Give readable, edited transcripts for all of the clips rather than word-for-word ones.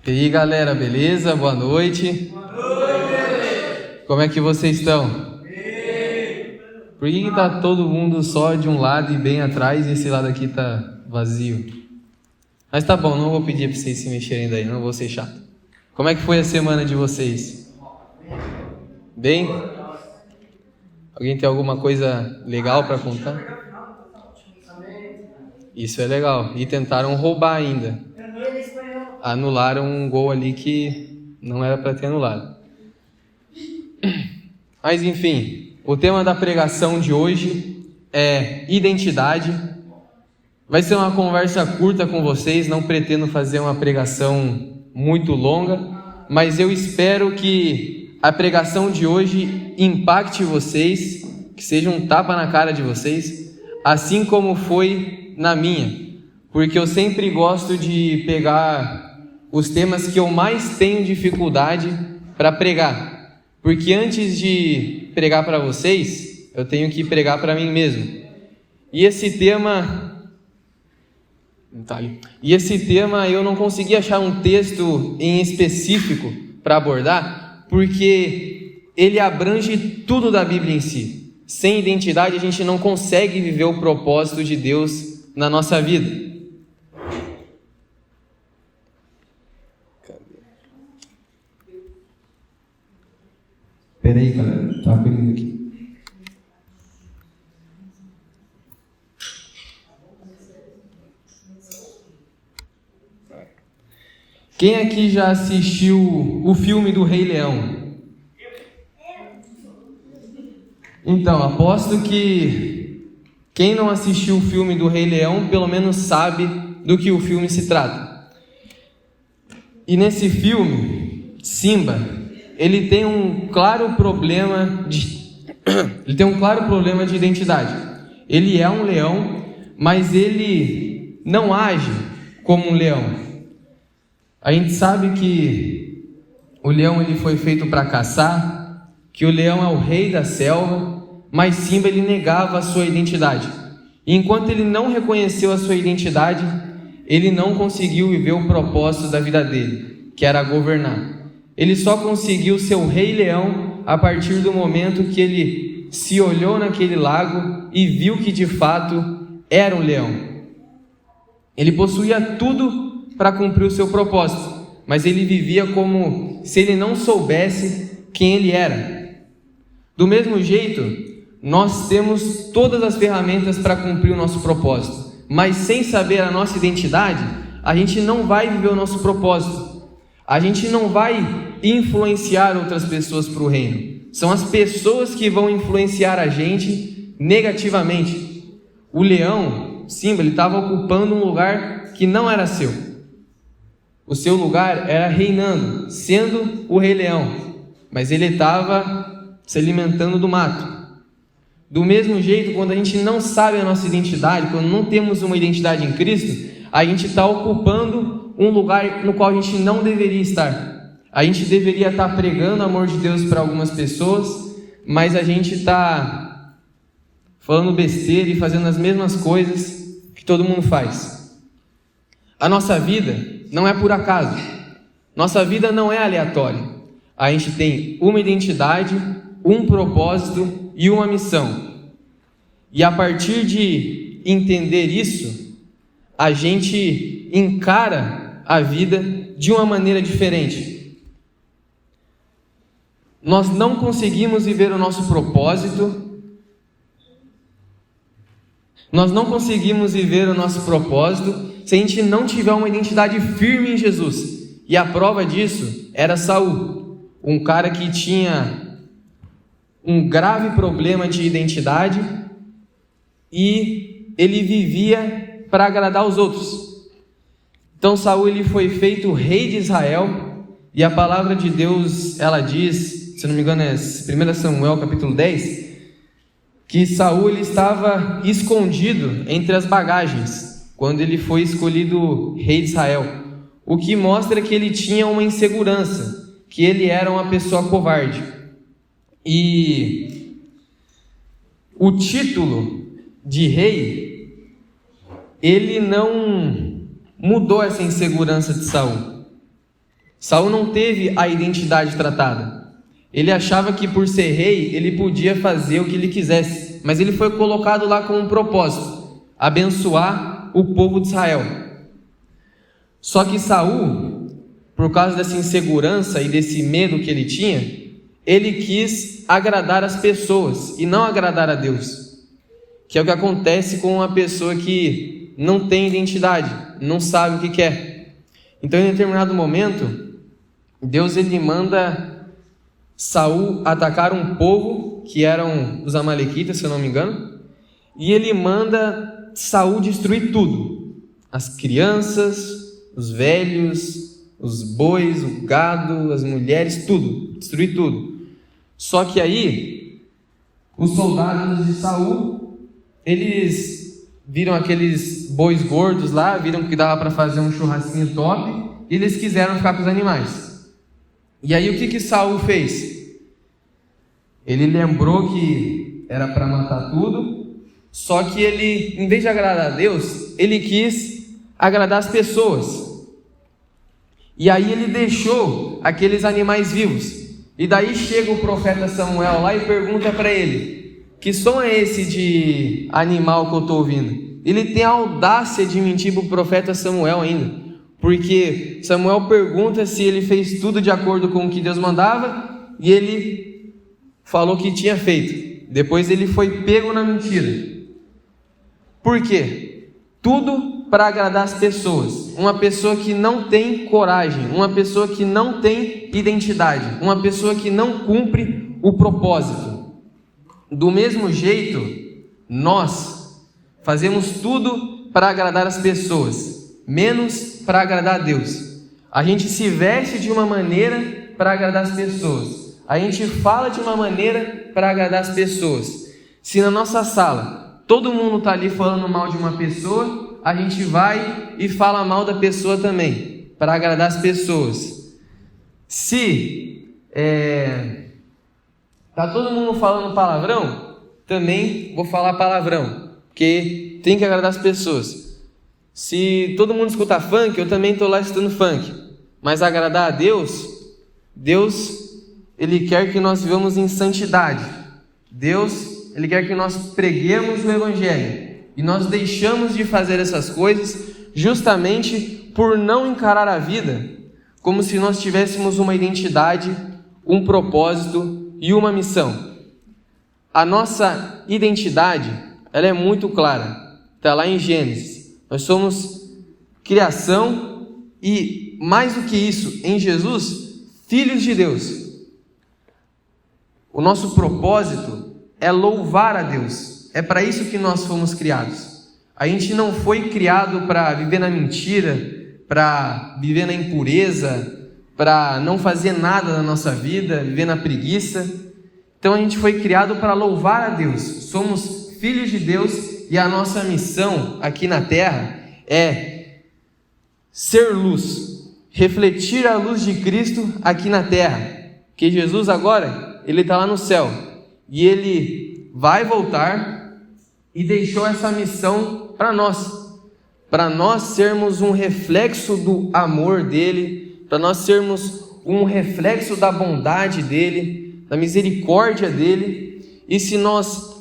E aí, galera, beleza? Boa noite. Boa noite. Como é que vocês estão? Bem. Por que tá todo mundo só de um lado e bem atrás e esse lado aqui tá vazio? Mas tá bom, não vou pedir pra vocês se mexerem daí, não vou ser chato. Como é que foi a semana de vocês? Bem? Alguém tem alguma coisa legal pra contar? Isso é legal. E tentaram roubar ainda. Anularam um gol ali que não era para ter anulado. Mas enfim, o tema da pregação de hoje é identidade. Vai ser uma conversa curta com vocês, não pretendo fazer uma pregação muito longa, mas eu espero que a pregação de hoje impacte vocês, que seja um tapa na cara de vocês, assim como foi na minha, porque eu sempre gosto de pegar os temas que eu mais tenho dificuldade para pregar, porque antes de pregar para vocês, eu tenho que pregar para mim mesmo. E esse tema eu não consegui achar um texto em específico para abordar, porque ele abrange tudo da Bíblia em si. Sem identidade a gente não consegue viver o propósito de Deus na nossa vida. Pera aí, galera, tá abrindo aqui. Quem aqui já assistiu o filme do Rei Leão? Então, aposto que quem não assistiu o filme do Rei Leão, pelo menos sabe do que o filme se trata. E nesse filme, Simba, ele tem um claro problema de identidade. Ele é um leão, mas ele não age como um leão. A gente sabe que o leão ele foi feito para caçar, que o leão é o rei da selva, mas Simba ele negava a sua identidade. E enquanto ele não reconheceu a sua identidade, ele não conseguiu viver o propósito da vida dele, que era governar. Ele só conseguiu ser o Rei Leão a partir do momento que ele se olhou naquele lago e viu que de fato era um leão. Ele possuía tudo para cumprir o seu propósito, mas ele vivia como se ele não soubesse quem ele era. Do mesmo jeito, nós temos todas as ferramentas para cumprir o nosso propósito, mas sem saber a nossa identidade, a gente não vai viver o nosso propósito. A gente não vai influenciar outras pessoas para o reino. São as pessoas que vão influenciar a gente negativamente. O leão, Simba, ele estava ocupando um lugar que não era seu. O seu lugar era reinando, sendo o Rei Leão. Mas ele estava se alimentando do mato. Do mesmo jeito, quando a gente não sabe a nossa identidade, quando não temos uma identidade em Cristo, a gente está ocupando um lugar no qual a gente não deveria estar. A gente deveria estar pregando o amor de Deus para algumas pessoas, mas a gente está falando besteira e fazendo as mesmas coisas que todo mundo faz. A nossa vida não é por acaso. Nossa vida não é aleatória. A gente tem uma identidade, um propósito e uma missão. E a partir de entender isso, a gente encara a vida de uma maneira diferente. Nós não conseguimos viver o nosso propósito. Se a gente não tiver uma identidade firme em Jesus. E a prova disso era Saul, um cara que tinha um grave problema de identidade e ele vivia para agradar os outros. Então Saul ele foi feito rei de Israel, e a palavra de Deus ela diz, se não me engano é 1 Samuel capítulo 10, que Saul ele estava escondido entre as bagagens quando ele foi escolhido rei de Israel, o que mostra que ele tinha uma insegurança, que ele era uma pessoa covarde. E o título de rei, ele não mudou essa insegurança de Saul. Saul não teve a identidade tratada. Ele achava que por ser rei, ele podia fazer o que ele quisesse. Mas ele foi colocado lá com um propósito: abençoar o povo de Israel. Só que Saul, por causa dessa insegurança e desse medo que ele tinha, ele quis agradar as pessoas e não agradar a Deus. Que é o que acontece com uma pessoa que não tem identidade, não sabe o que quer. Então, em determinado momento, Deus ele manda Saul atacar um povo que eram os amalequitas, se eu não me engano, e ele manda Saul destruir tudo: as crianças, os velhos, os bois, o gado, as mulheres, tudo, destruir tudo. Só que aí os soldados de Saul, eles viram aqueles bois gordos lá, viram que dava para fazer um churrasquinho top, e eles quiseram ficar com os animais. E aí o que Saul fez? Ele lembrou que era para matar tudo, só que ele, em vez de agradar a Deus, ele quis agradar as pessoas. E aí ele deixou aqueles animais vivos. E daí chega o profeta Samuel lá e pergunta para ele: que som é esse de animal que eu estou ouvindo? Ele tem a audácia de mentir para o profeta Samuel ainda, porque Samuel pergunta se ele fez tudo de acordo com o que Deus mandava, e ele falou que tinha feito. Depois ele foi pego na mentira. Por quê? Tudo para agradar as pessoas. Uma pessoa que não tem coragem, uma pessoa que não tem identidade, uma pessoa que não cumpre o propósito. Do mesmo jeito, nós fazemos tudo para agradar as pessoas, menos para agradar a Deus. A gente se veste de uma maneira para agradar as pessoas. A gente fala de uma maneira para agradar as pessoas. Se na nossa sala todo mundo está ali falando mal de uma pessoa, a gente vai e fala mal da pessoa também, para agradar as pessoas. Se está todo mundo falando palavrão, também vou falar palavrão, porque tem que agradar as pessoas. Se todo mundo escuta funk, eu também estou lá escutando funk. Mas agradar a Deus, Ele quer que nós vivamos em santidade. Deus, Ele quer que nós preguemos o Evangelho. E nós deixamos de fazer essas coisas justamente por não encarar a vida como se nós tivéssemos uma identidade, um propósito e uma missão. A nossa identidade, ela é muito clara. Está lá em Gênesis. Nós somos criação e, mais do que isso, em Jesus, filhos de Deus. O nosso propósito é louvar a Deus. É para isso que nós fomos criados. A gente não foi criado para viver na mentira, para viver na impureza, para não fazer nada na nossa vida, viver na preguiça. Então a gente foi criado para louvar a Deus. Somos filhos de Deus e a nossa missão aqui na terra é ser luz, refletir a luz de Cristo aqui na terra. Porque Jesus agora, Ele está lá no céu e Ele vai voltar e deixou essa missão para nós sermos um reflexo do amor dEle, para nós sermos um reflexo da bondade dEle, da misericórdia dEle. E se nós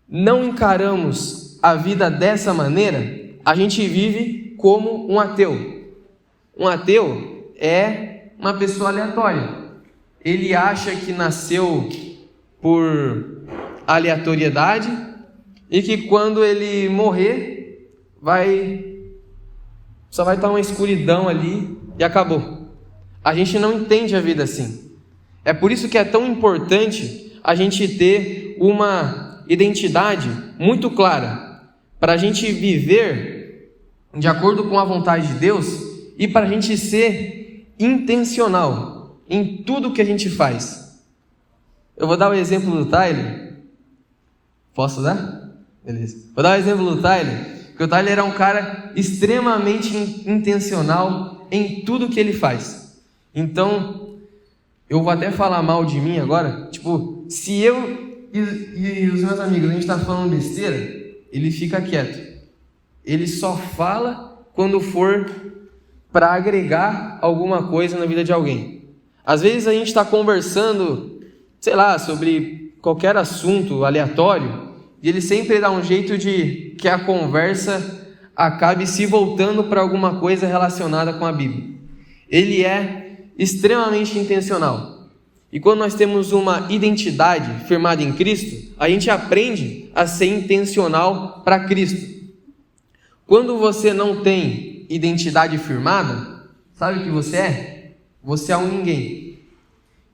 não encaramos a vida dessa maneira, a gente vive como um ateu. Um ateu é uma pessoa aleatória. Ele acha que nasceu por aleatoriedade e que quando ele morrer, só vai estar uma escuridão ali e acabou. A gente não entende a vida assim. É por isso que é tão importante a gente ter uma identidade muito clara, para a gente viver de acordo com a vontade de Deus e para a gente ser intencional em tudo que a gente faz. Eu vou dar o exemplo do Tyler. Posso dar? Beleza. Vou dar o exemplo do Tyler, porque o Tyler é um cara extremamente intencional em tudo que ele faz. Então, eu vou até falar mal de mim agora. Tipo, se eu e os meus amigos, a gente está falando besteira, ele fica quieto. Ele só fala quando for para agregar alguma coisa na vida de alguém. Às vezes a gente está conversando, sei lá, sobre qualquer assunto aleatório, e ele sempre dá um jeito de que a conversa acabe se voltando para alguma coisa relacionada com a Bíblia. Ele é extremamente intencional. E quando nós temos uma identidade firmada em Cristo, a gente aprende a ser intencional para Cristo. Quando você não tem identidade firmada, sabe o que você é? Você é um ninguém.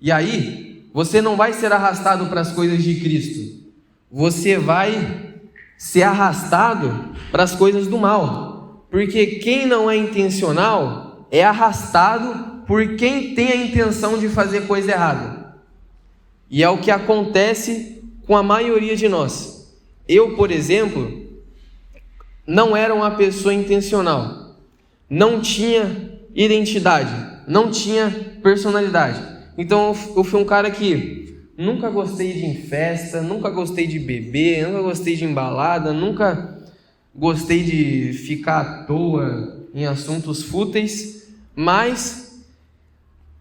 E aí, você não vai ser arrastado para as coisas de Cristo. Você vai ser arrastado para as coisas do mal. Porque quem não é intencional é arrastado por quem tem a intenção de fazer coisa errada. E é o que acontece com a maioria de nós. Eu, por exemplo, não era uma pessoa intencional. Não tinha identidade. Não tinha personalidade. Então eu fui um cara que nunca gostei de ir em festa, nunca gostei de beber, nunca gostei de embalada, nunca gostei de ficar à toa em assuntos fúteis, mas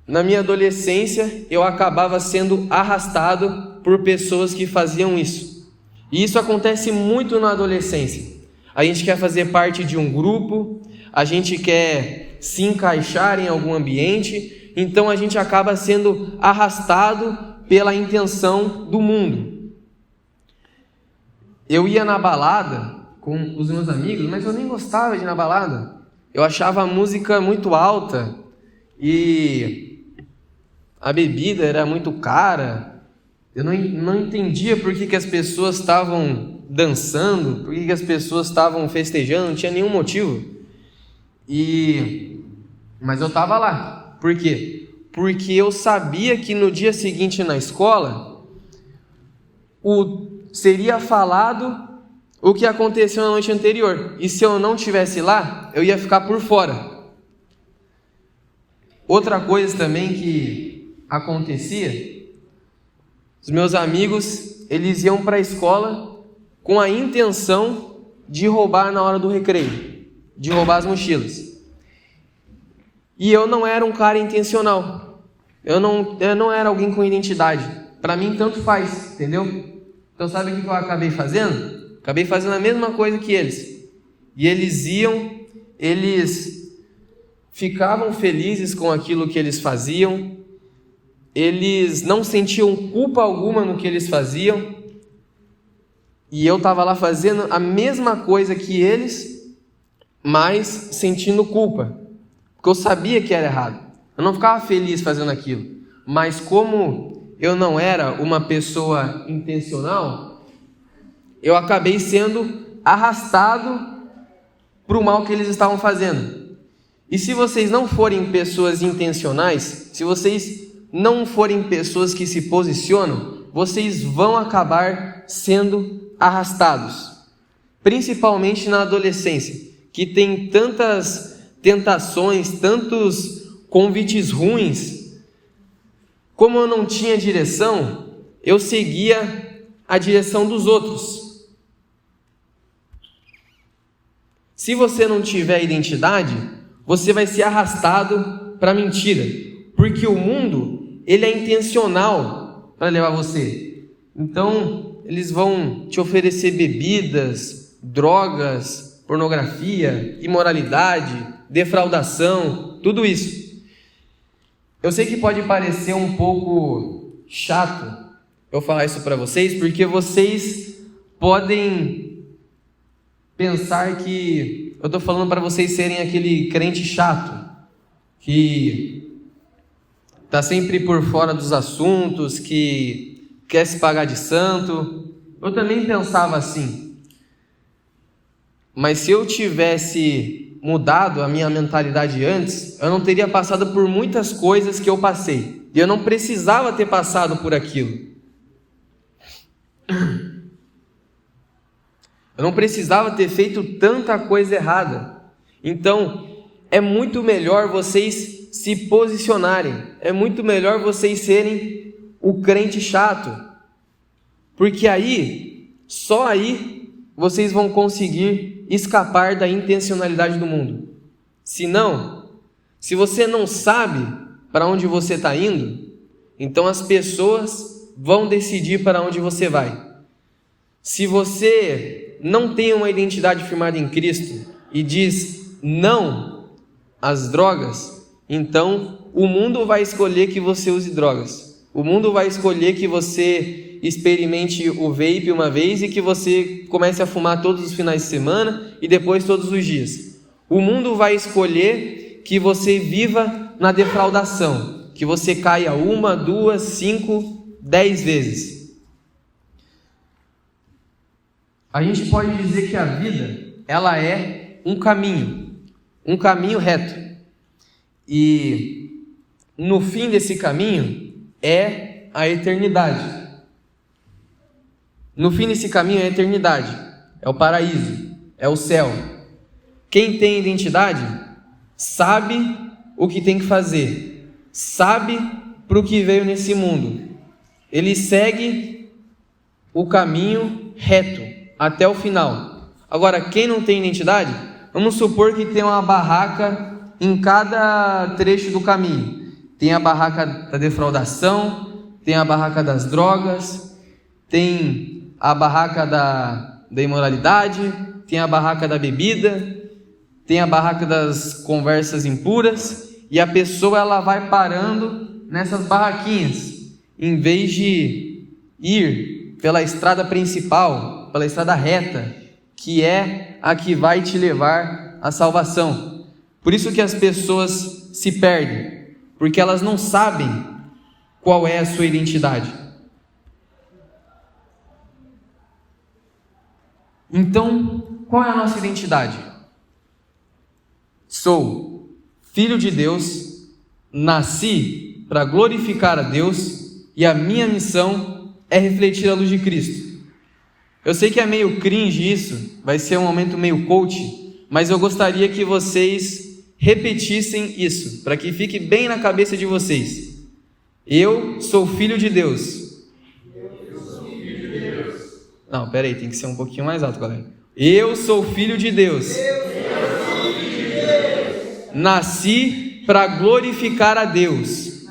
na minha adolescência eu acabava sendo arrastado por pessoas que faziam isso. E isso acontece muito na adolescência. A gente quer fazer parte de um grupo, a gente quer se encaixar em algum ambiente, então a gente acaba sendo arrastado pela intenção do mundo. Eu ia na balada com os meus amigos, mas eu nem gostava de ir na balada. Eu achava a música muito alta e a bebida era muito cara. Eu não entendia por que as pessoas estavam dançando, por que as pessoas estavam festejando, não tinha nenhum motivo. Mas eu estava lá. Por quê? Porque eu sabia que no dia seguinte na escola seria falado o que aconteceu na noite anterior. E se eu não estivesse lá, eu ia ficar por fora. Outra coisa também que acontecia, os meus amigos, eles iam para a escola com a intenção de roubar na hora do recreio, de roubar as mochilas. E eu não era um cara intencional. Eu não era alguém com identidade. Para mim, tanto faz, entendeu? Então, sabe o que eu acabei fazendo? Acabei fazendo a mesma coisa que eles. E eles ficavam felizes com aquilo que eles faziam. Eles não sentiam culpa alguma no que eles faziam. E eu estava lá fazendo a mesma coisa que eles, mas sentindo culpa. Porque eu sabia que era errado. Eu não ficava feliz fazendo aquilo. Mas como eu não era uma pessoa intencional, eu acabei sendo arrastado para o mal que eles estavam fazendo. E se vocês não forem pessoas intencionais, se vocês não forem pessoas que se posicionam, vocês vão acabar sendo arrastados. Principalmente na adolescência, que tem tantas tentações, tantos convites ruins. Como eu não tinha direção, eu seguia a direção dos outros. Se você não tiver identidade, você vai ser arrastado para a mentira, porque o mundo, ele é intencional para levar você. Então, eles vão te oferecer bebidas, drogas, pornografia, imoralidade, defraudação, tudo isso. Eu sei que pode parecer um pouco chato eu falar isso para vocês, porque vocês podem pensar que eu estou falando para vocês serem aquele crente chato, que está sempre por fora dos assuntos, que quer se pagar de santo. Eu também pensava assim. Mas se eu tivesse mudado a minha mentalidade antes, eu não teria passado por muitas coisas que eu passei. E eu não precisava ter passado por aquilo. Eu não precisava ter feito tanta coisa errada. Então, é muito melhor vocês se posicionarem. É muito melhor vocês serem o crente chato. Porque aí, só aí, vocês vão conseguir escapar da intencionalidade do mundo. Se não, Se você não sabe para onde você está indo, então as pessoas vão decidir para onde você vai. Se você não tem uma identidade firmada em Cristo e diz não às drogas, então o mundo vai escolher que você use drogas. O mundo vai escolher que você experimente o vape uma vez e que você comece a fumar todos os finais de semana e depois todos os dias. O mundo vai escolher que você viva na defraudação, que você caia 1, 2, 5, 10 vezes. A gente pode dizer que a vida, ela é um caminho reto. E no fim desse caminho é a eternidade. No fim desse caminho é a eternidade, é o paraíso, é o céu. Quem tem identidade sabe o que tem que fazer, sabe para o que veio nesse mundo. Ele segue o caminho reto até o final. Agora, quem não tem identidade, vamos supor que tem uma barraca em cada trecho do caminho. Tem a barraca da defraudação, tem a barraca das drogas, tem a barraca da imoralidade, tem a barraca da bebida, tem a barraca das conversas impuras, e a pessoa ela vai parando nessas barraquinhas, em vez de ir pela estrada principal, pela estrada reta, que é a que vai te levar à salvação. Por isso que as pessoas se perdem, porque elas não sabem qual é a sua identidade. Então, qual é a nossa identidade? Sou filho de Deus, nasci para glorificar a Deus e a minha missão é refletir a luz de Cristo. Eu sei que é meio cringe isso, vai ser um momento meio coach, mas eu gostaria que vocês repetissem isso, para que fique bem na cabeça de vocês. Eu sou filho de Deus. Não, peraí, tem que ser um pouquinho mais alto, galera. Eu sou filho de Deus. Nasci para glorificar a Deus.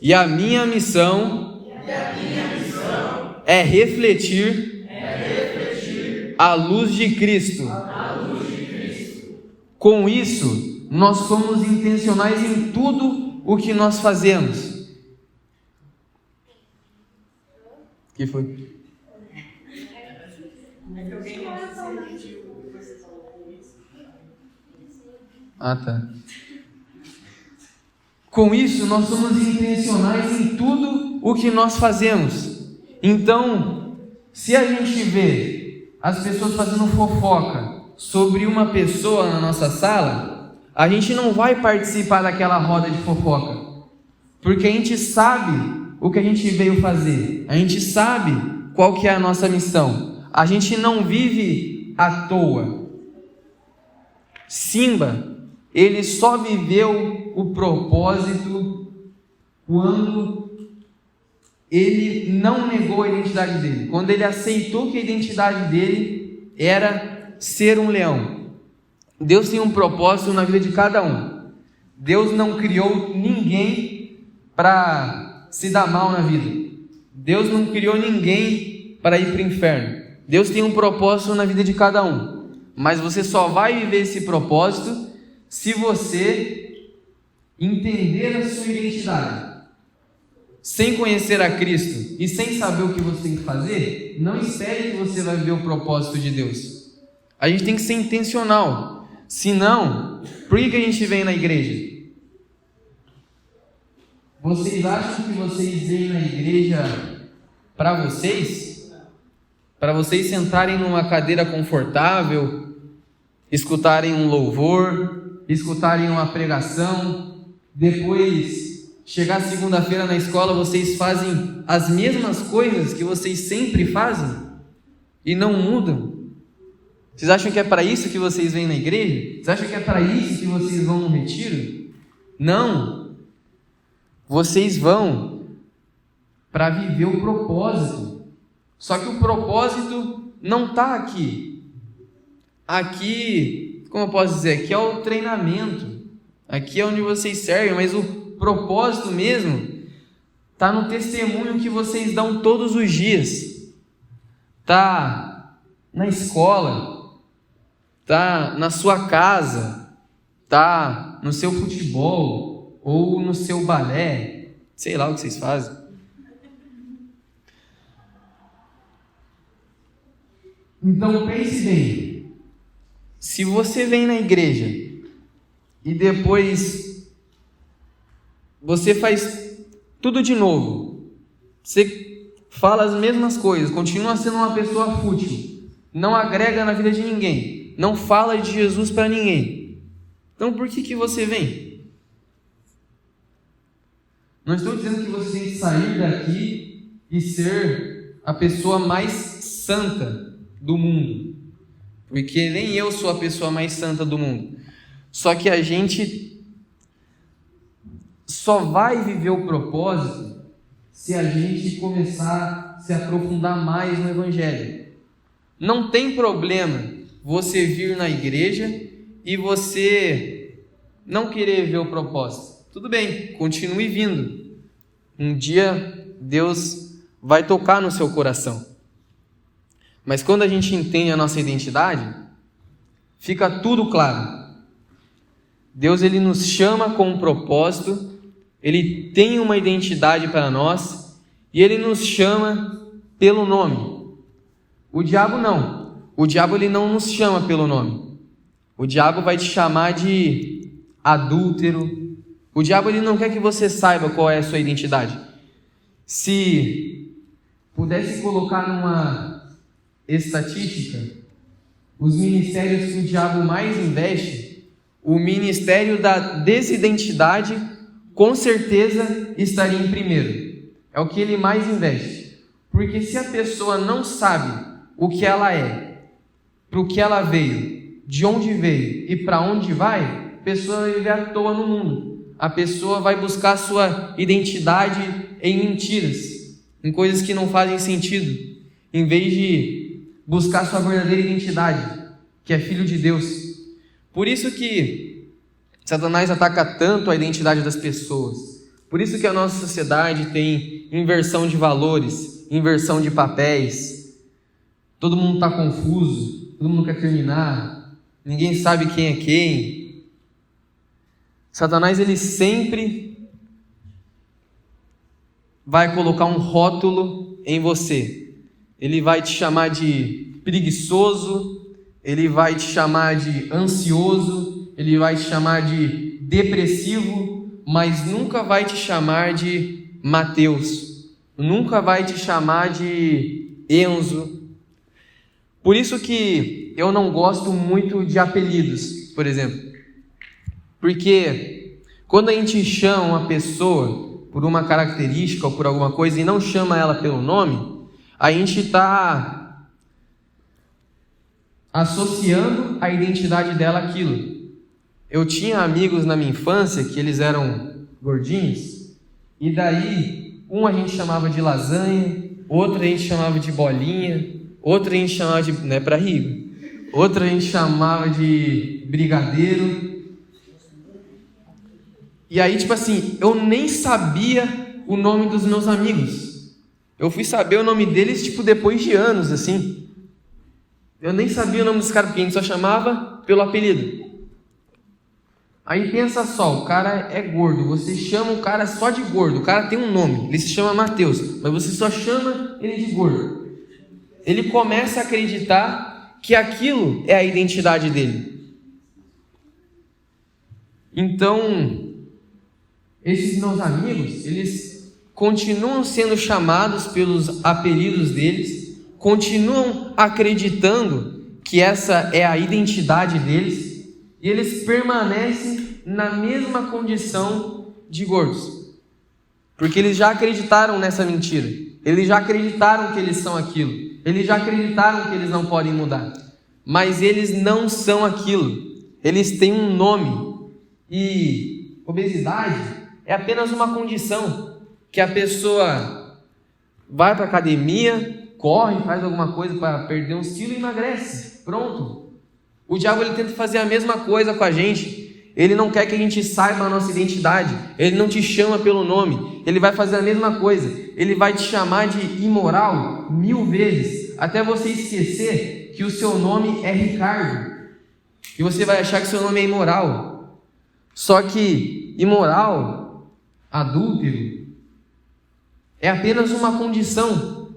E a minha missão é refletir a luz de Cristo. Com isso, nós somos intencionais em tudo o que nós fazemos. O que foi? Ah, tá. Com isso, nós somos intencionais em tudo o que nós fazemos. Então, se a gente vê as pessoas fazendo fofoca sobre uma pessoa na nossa sala, a gente não vai participar daquela roda de fofoca, porque a gente sabe o que a gente veio fazer, a gente sabe qual que é a nossa missão. A gente não vive à toa. Simba, ele só viveu o propósito quando ele não negou a identidade dele, quando ele aceitou que a identidade dele era ser um leão. Deus tem um propósito na vida de cada um. Deus não criou ninguém para se dar mal na vida. Deus não criou ninguém para ir para o inferno. Deus tem um propósito na vida de cada um, mas você só vai viver esse propósito se você entender a sua identidade. Sem conhecer a Cristo e sem saber o que você tem que fazer, não espere que você vai viver o propósito de Deus. A gente tem que ser intencional. Senão, por que a gente vem na igreja? Vocês acham que vocês vêm na igreja para vocês? Para vocês sentarem numa cadeira confortável, escutarem um louvor, escutarem uma pregação, depois chegar segunda-feira na escola, vocês fazem as mesmas coisas que vocês sempre fazem e não mudam? Vocês acham que é para isso que vocês vêm na igreja? Vocês acham que é para isso que vocês vão no retiro? Não! Vocês vão para viver o propósito. Só que o propósito não está aqui. Aqui como eu posso dizer, aqui é o treinamento, aqui é onde vocês servem, mas o propósito mesmo está no testemunho que vocês dão todos os dias, está na escola, está na sua casa, está no seu futebol ou no seu balé, sei lá o que vocês fazem. Então pense bem, se você vem na igreja e depois você faz tudo de novo, você fala as mesmas coisas, continua sendo uma pessoa fútil, não agrega na vida de ninguém, não fala de Jesus para ninguém, então por que você vem? Não estou dizendo que você tem que sair daqui e ser a pessoa mais santa do mundo, porque nem eu sou a pessoa mais santa do mundo, só que a gente só vai viver o propósito se a gente começar a se aprofundar mais no Evangelho. Não tem problema você vir na igreja e você não querer ver o propósito, tudo bem, continue vindo, um dia Deus vai tocar no seu coração. Mas quando a gente entende a nossa identidade, fica tudo claro. Deus, ele nos chama com um propósito, ele tem uma identidade para nós e ele nos chama pelo nome. O diabo não. O diabo, ele não nos chama pelo nome. O diabo vai te chamar de adúltero. O diabo, ele não quer que você saiba qual é a sua identidade. Se pudesse colocar numa estatística, os ministérios que o diabo mais investe, o ministério da desidentidade com certeza estaria em primeiro. É o que ele mais investe. Porque se a pessoa não sabe o que ela é, para o que ela veio, de onde veio e para onde vai, a pessoa vai viver à toa no mundo. A pessoa vai buscar a sua identidade em mentiras, em coisas que não fazem sentido, em vez de buscar sua verdadeira identidade, que é filho de Deus. Por isso que Satanás ataca tanto a identidade das pessoas. Por isso que a nossa sociedade tem inversão de valores, inversão de papéis. Todo mundo está confuso, todo mundo quer terminar, ninguém sabe quem é quem. Satanás, ele sempre vai colocar um rótulo em você. Ele vai te chamar de preguiçoso, ele vai te chamar de ansioso, ele vai te chamar de depressivo, mas nunca vai te chamar de Mateus, nunca vai te chamar de Enzo. Por isso que eu não gosto muito de apelidos, por exemplo, porque quando a gente chama uma pessoa por uma característica ou por alguma coisa e não chama ela pelo nome, a gente está associando a identidade dela àquilo. Eu tinha amigos na minha infância que eles eram gordinhos, e daí um a gente chamava de lasanha, outro a gente chamava de bolinha, outro a gente chamava de, não é para rir, outro a gente chamava de brigadeiro. E aí, tipo assim, eu nem sabia o nome dos meus amigos. Eu fui saber o nome deles, tipo, depois de anos, assim. Eu nem sabia o nome dos caras, porque a gente só chamava pelo apelido. Aí pensa só, o cara é gordo, você chama o cara só de gordo, o cara tem um nome, ele se chama Mateus, mas você só chama ele de gordo. Ele começa a acreditar que aquilo é a identidade dele. Então, esses meus amigos, eles continuam sendo chamados pelos apelidos deles, continuam acreditando que essa é a identidade deles, e eles permanecem na mesma condição de gordos, porque eles já acreditaram nessa mentira, eles já acreditaram que eles são aquilo, eles já acreditaram que eles não podem mudar, mas eles não são aquilo, eles têm um nome, e obesidade é apenas uma condição que a pessoa vai para a academia, corre, faz alguma coisa para perder uns quilos e emagrece. Pronto. O diabo ele tenta fazer a mesma coisa com a gente. Ele não quer que a gente saiba a nossa identidade. Ele não te chama pelo nome. Ele vai fazer a mesma coisa. Ele vai te chamar de imoral 1000 vezes, até você esquecer que o seu nome é Ricardo. E você vai achar que seu nome é imoral. Só que imoral, adúltero, é apenas uma condição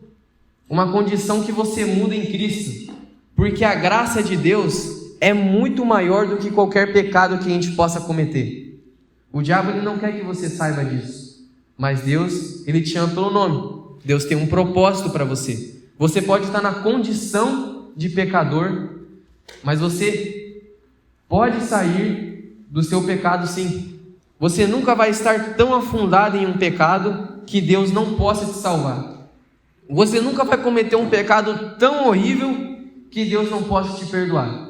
que você muda em Cristo, porque a graça de Deus é muito maior do que qualquer pecado que a gente possa cometer. O diabo ele não quer que você saiba disso, mas Deus ele te chama pelo nome. Deus tem um propósito para você. Você pode estar na condição de pecador, mas você pode sair do seu pecado sim. Você nunca vai estar tão afundado em um pecado que Deus não possa te salvar. Você nunca vai cometer um pecado tão horrível que Deus não possa te perdoar.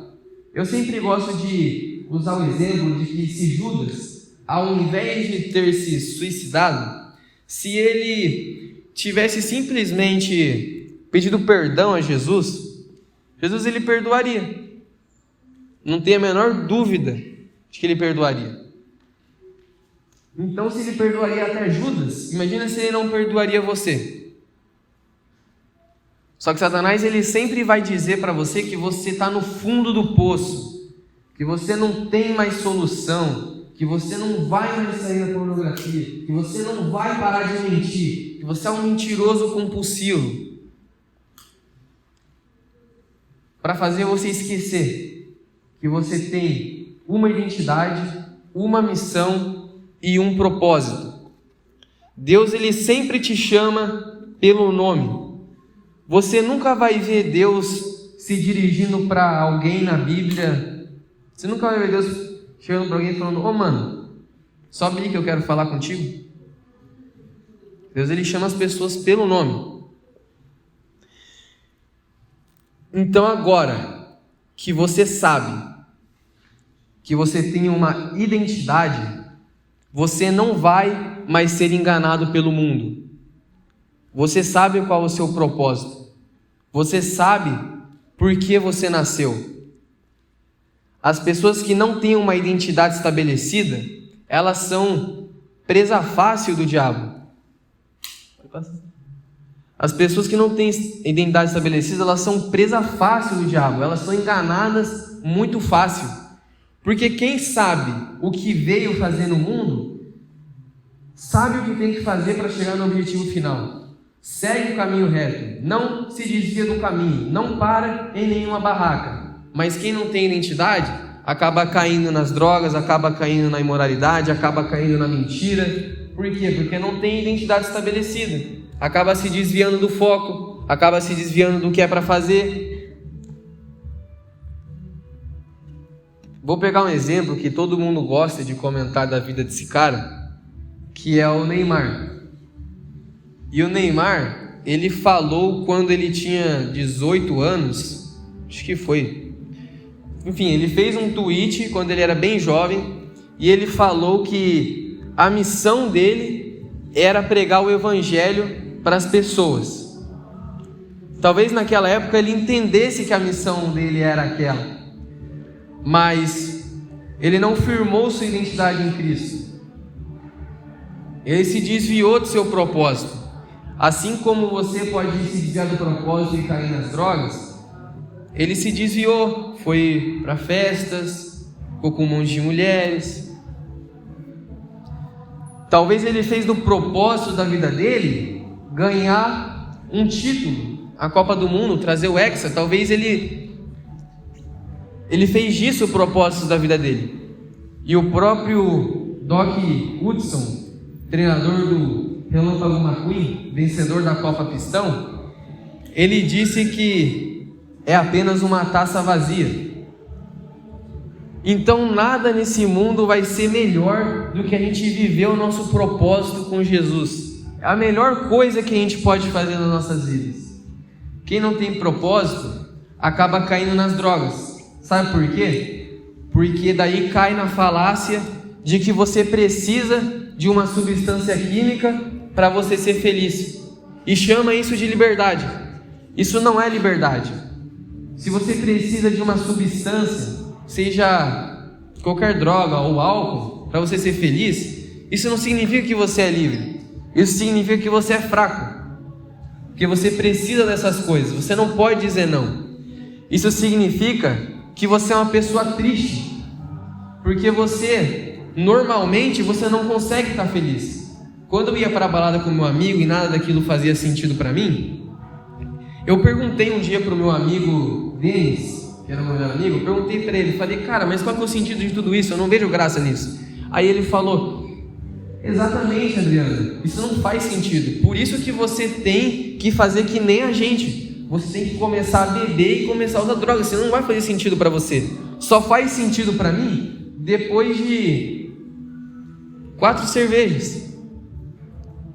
Eu sempre gosto de usar o exemplo de que se Judas, ao invés de ter se suicidado, se ele tivesse simplesmente pedido perdão a Jesus, Jesus ele perdoaria. Não tem a menor dúvida de que ele perdoaria. Então, se ele perdoaria até Judas, imagina se ele não perdoaria você. Só que Satanás ele sempre vai dizer para você que você está no fundo do poço, que você não tem mais solução, que você não vai mais sair da pornografia, que você não vai parar de mentir, que você é um mentiroso compulsivo, para fazer você esquecer que você tem uma identidade, uma missão e um propósito. Deus ele sempre te chama pelo nome. Você nunca vai ver Deus se dirigindo para alguém na Bíblia. Você nunca vai ver Deus chegando para alguém falando: ô mano, sobe aí que eu quero falar contigo. Deus ele chama as pessoas pelo nome. Então agora que você sabe que você tem uma identidade, você não vai mais ser enganado pelo mundo. Você sabe qual é o seu propósito. Você sabe por que você nasceu. As pessoas que não têm uma identidade estabelecida, elas são presa fácil do diabo. As pessoas que não têm identidade estabelecida, elas são presa fácil do diabo. Elas são enganadas muito fácil. Porque quem sabe o que veio fazer no mundo, sabe o que tem que fazer para chegar no objetivo final. Segue o caminho reto, não se desvia do caminho, não para em nenhuma barraca. Mas quem não tem identidade, acaba caindo nas drogas, acaba caindo na imoralidade, acaba caindo na mentira. Por quê? Porque não tem identidade estabelecida. Acaba se desviando do foco, acaba se desviando do que é para fazer. Vou pegar um exemplo que todo mundo gosta de comentar da vida desse cara, que é o Neymar. E o Neymar, ele falou quando ele tinha 18 anos, acho que foi. Enfim, ele fez um tweet quando ele era bem jovem, e ele falou que a missão dele era pregar o evangelho para as pessoas. Talvez naquela época ele entendesse que a missão dele era aquela, mas ele não firmou sua identidade em Cristo. Ele se desviou do seu propósito. Assim como você pode se desviar do propósito e cair nas drogas, ele se desviou, foi para festas, ficou com um monte de mulheres. Talvez ele fez do propósito da vida dele ganhar um título, a Copa do Mundo, trazer o Hexa. Talvez ele fez disso o propósito da vida dele. E o próprio Doc Hudson, treinador do Relâmpago McQueen, vencedor da Copa Pistão, ele disse que é apenas uma taça vazia. Então nada nesse mundo vai ser melhor do que a gente viver o nosso propósito com Jesus. É a melhor coisa que a gente pode fazer nas nossas vidas. Quem não tem propósito acaba caindo nas drogas. Sabe por quê? Porque daí cai na falácia de que você precisa de uma substância química para você ser feliz, e chama isso de liberdade. Isso não é liberdade. se você precisa de uma substância, seja qualquer droga ou álcool, para você ser feliz, isso não significa que você é livre. Isso significa que você é fraco, porque você precisa dessas coisas, você não pode dizer não. Isso significa que você é uma pessoa triste, porque normalmente você não consegue estar feliz. Quando eu ia para a balada com meu amigo e nada daquilo fazia sentido para mim, eu perguntei um dia para o meu amigo Denis, que era o meu melhor amigo, eu perguntei para ele, falei, cara, mas qual é o sentido de tudo isso? Eu não vejo graça nisso. Aí ele falou, exatamente, Adriano, isso não faz sentido. Por isso que você tem que fazer que nem a gente. Você tem que começar a beber e começar a usar drogas, senão não vai fazer sentido para você. Só faz sentido para mim depois de 4 cervejas.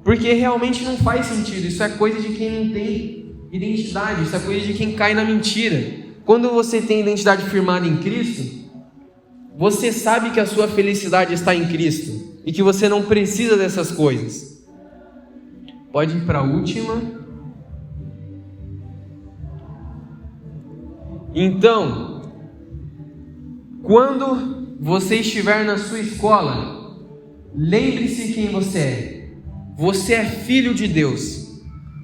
Porque realmente não faz sentido. Isso é coisa de quem não tem identidade, isso é coisa de quem cai na mentira. Quando você tem identidade firmada em Cristo, você sabe que a sua felicidade está em Cristo e que você não precisa dessas coisas. Pode ir para a última. Então, quando você estiver na sua escola, lembre-se quem você é. Você é filho de Deus.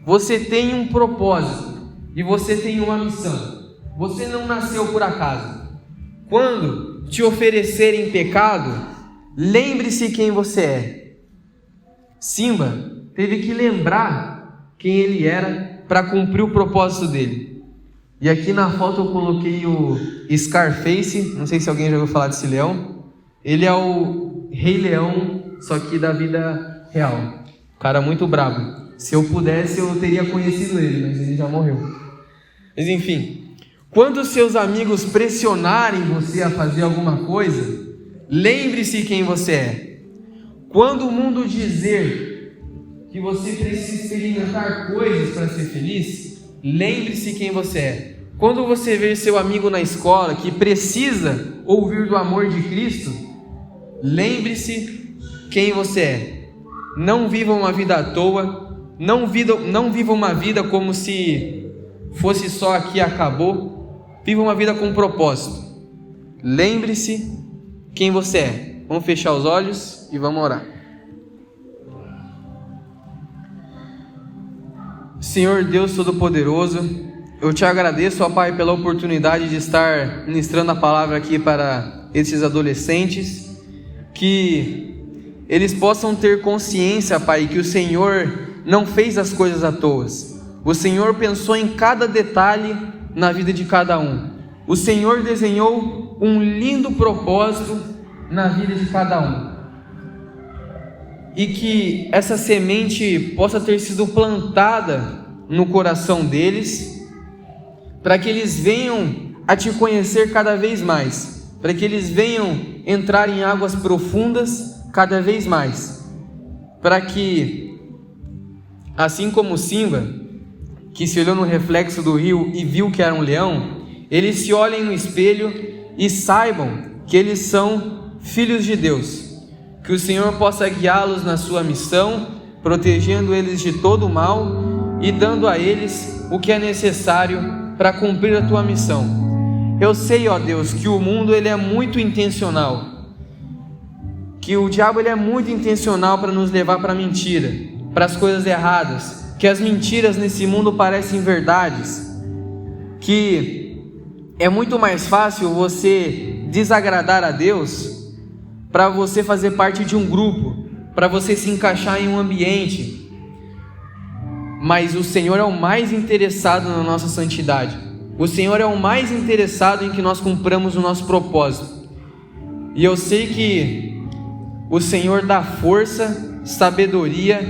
Você tem um propósito e você tem uma missão. Você não nasceu por acaso. Quando te oferecerem pecado, lembre-se quem você é. Simba teve que lembrar quem ele era para cumprir o propósito dele. E aqui na foto eu coloquei o Scarface, não sei se alguém já ouviu falar desse leão. Ele é o Rei Leão, só que da vida real. Cara muito brabo. Se eu pudesse, eu teria conhecido ele, mas ele já morreu. Mas enfim, quando seus amigos pressionarem você a fazer alguma coisa, lembre-se quem você é. Quando o mundo dizer que você precisa experimentar coisas para ser feliz, lembre-se quem você é. Quando você ver seu amigo na escola que precisa ouvir do amor de Cristo, lembre-se quem você é. Não viva uma vida à toa, não viva uma vida como se fosse só aqui e acabou. Viva uma vida com um propósito. Lembre-se quem você é. Vamos fechar os olhos e vamos orar. Senhor Deus Todo-Poderoso, eu te agradeço, ó Pai, pela oportunidade de estar ministrando a palavra aqui para esses adolescentes, que eles possam ter consciência, Pai, que o Senhor não fez as coisas à toa. O Senhor pensou em cada detalhe na vida de cada um. O Senhor desenhou um lindo propósito na vida de cada um. E que essa semente possa ter sido plantada no coração deles, para que eles venham a te conhecer cada vez mais, para que eles venham entrar em águas profundas cada vez mais, para que, assim como Simba, que se olhou no reflexo do rio e viu que era um leão, eles se olhem no espelho e saibam que eles são filhos de Deus. Que o Senhor possa guiá-los na sua missão, protegendo eles de todo o mal e dando a eles o que é necessário para cumprir a tua missão. Eu sei, ó Deus, que o mundo ele é muito intencional, que o diabo ele é muito intencional para nos levar para a mentira, para as coisas erradas, que as mentiras nesse mundo parecem verdades, que é muito mais fácil você desagradar a Deus para você fazer parte de um grupo, para você se encaixar em um ambiente, mas o Senhor é o mais interessado na nossa santidade. O Senhor é o mais interessado em que nós cumpramos o nosso propósito. E eu sei que o Senhor dá força, sabedoria,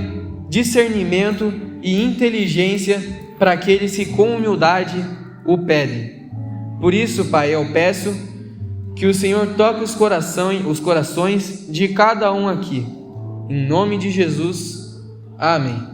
discernimento e inteligência para aqueles que com humildade o pedem. Por isso, Pai, eu peço que o Senhor toque os corações de cada um aqui. Em nome de Jesus. Amém.